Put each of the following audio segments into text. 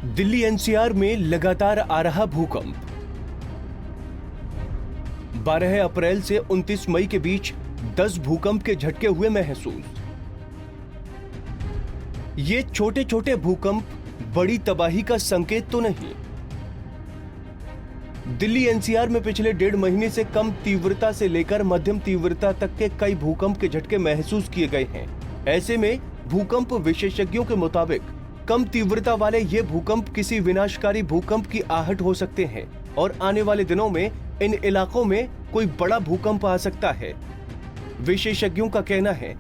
Delhi NCR में लगातार आ रहा भूकंप। 12 अप्रैल से 29 मई के बीच 10 भूकंप के झटके हुए महसूस। ये छोटे छोटे भूकंप बड़ी तबाही का संकेत तो नहीं। दिल्ली एनसीआर में पिछले 1.5 महीने से कम तीव्रता से लेकर मध्यम तीव्रता तक के कई भूकंप के झटके महसूस किए गए हैं। ऐसे में भूकंप विशेषज्ञों के मुताबिक कम तीव्रता वाले ये भूकंप किसी विनाशकारी भूकंप की आहट हो सकते हैं और आने वाले दिनों में इन इलाकों में कोई बड़ा भूकंप आ सकता है। विशेषज्ञों का कहना है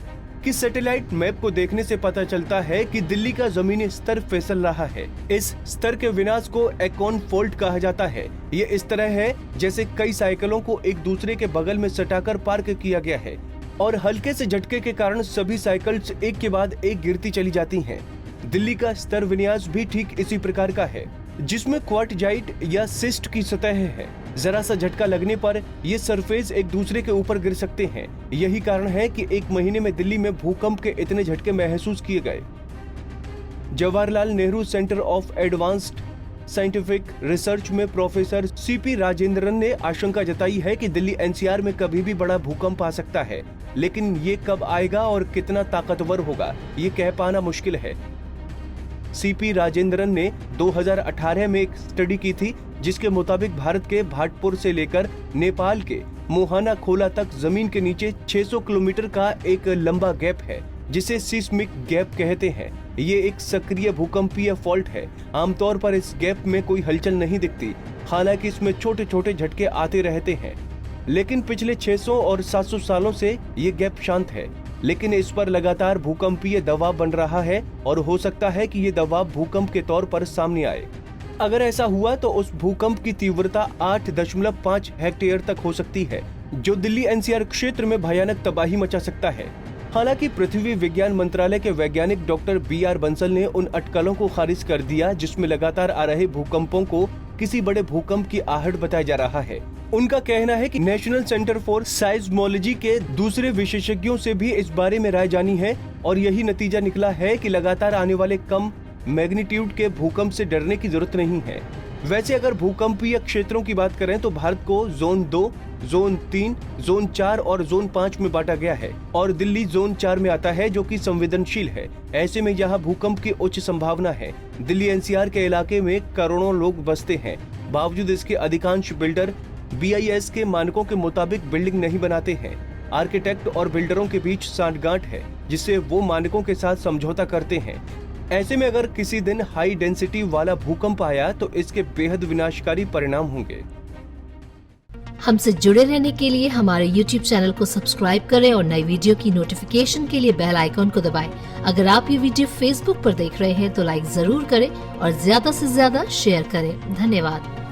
कि सैटेलाइट मैप को देखने से पता चलता है कि दिल्ली का जमीनी स्तर फिसल रहा है। इस स्तर के विनाश को एकॉन फोल्ट कहा जाता है। ये इस तरह है जैसे कई साइकिलों को एक दूसरे के बगल में सटाकर पार्क किया गया है और हल्के से झटके के कारण सभी साइकिल्स एक के बाद एक गिरती चली जाती हैं। दिल्ली का स्तर विन्यास भी ठीक इसी प्रकार का है, जिसमें क्वार्टजाइट या सिस्ट की सतह है। जरा सा झटका लगने पर ये सरफेस एक दूसरे के ऊपर गिर सकते हैं। यही कारण है कि 1 महीने में दिल्ली में भूकंप के इतने झटके महसूस किए गए। Jawaharlal Nehru centre of advanced scientific research में प्रोफेसर सीपी राजेंद्रन ने आशंका जताई है कि दिल्ली एनसीआर में कभी भी बड़ा भूकंप आ सकता है, लेकिन ये कब आएगा और कितना ताकतवर होगा ये कह पाना मुश्किल है। सीपी राजेंद्रन ने 2018 में एक स्टडी की थी, जिसके मुताबिक भारत के भाटपुर से लेकर नेपाल के मोहाना खोला तक जमीन के नीचे 600 किलोमीटर का एक लंबा गैप है, जिसे सिस्मिक गैप कहते हैं। ये एक सक्रिय भूकंपीय फॉल्ट है। आमतौर पर इस गैप में कोई हलचल नहीं दिखती, हालांकि इसमें छोटे छोटे झटके आते रहते हैं। लेकिन पिछले 600 और 700 सालों से ये गैप शांत है, लेकिन इस पर लगातार भूकंपीय दबाव बन रहा है और हो सकता है कि ये दबाव भूकंप के तौर पर सामने आए। अगर ऐसा हुआ तो उस भूकंप की तीव्रता 8.5 हेक्टेयर तक हो सकती है, जो दिल्ली एनसीआर क्षेत्र में भयानक तबाही मचा सकता है। हालांकि पृथ्वी विज्ञान मंत्रालय के वैज्ञानिक डॉक्टर BR बंसल ने उन अटकलों को खारिज कर दिया, जिसमें लगातार आ रहे भूकंपों को किसी बड़े भूकंप की आहट बताया जा रहा है। उनका कहना है कि नेशनल सेंटर फॉर साइज्मोलॉजी के दूसरे विशेषज्ञों से भी इस बारे में राय जानी है और यही नतीजा निकला है कि लगातार आने वाले कम मैग्नीट्यूड के भूकंप से डरने की जरूरत नहीं है। वैसे अगर भूकंपीय क्षेत्रों की बात करें तो भारत को जोन 2, जोन 3, जोन 4 और जोन 5 में बांटा गया है और दिल्ली जोन 4 में आता है, जो कि संवेदनशील है। ऐसे में यहाँ भूकंप की उच्च संभावना है। दिल्ली एनसीआर के इलाके में करोड़ों लोग बसते हैं, बावजूद इसके अधिकांश बिल्डर BIS के मानकों के मुताबिक बिल्डिंग नहीं बनाते हैं। आर्किटेक्ट और बिल्डरों के बीच सांठगांठ है, जिससे वो मानकों के साथ समझौता करते हैं। ऐसे में अगर किसी दिन हाई डेंसिटी वाला भूकंप आया तो इसके बेहद विनाशकारी परिणाम होंगे। हमसे जुड़े रहने के लिए हमारे YouTube चैनल को सब्सक्राइब करें और नई वीडियो की नोटिफिकेशन के लिए बेल आइकॉन को दबाएं। अगर आप ये वीडियो Facebook पर देख रहे हैं तो लाइक जरूर करें और ज्यादा से ज्यादा शेयर करें। धन्यवाद।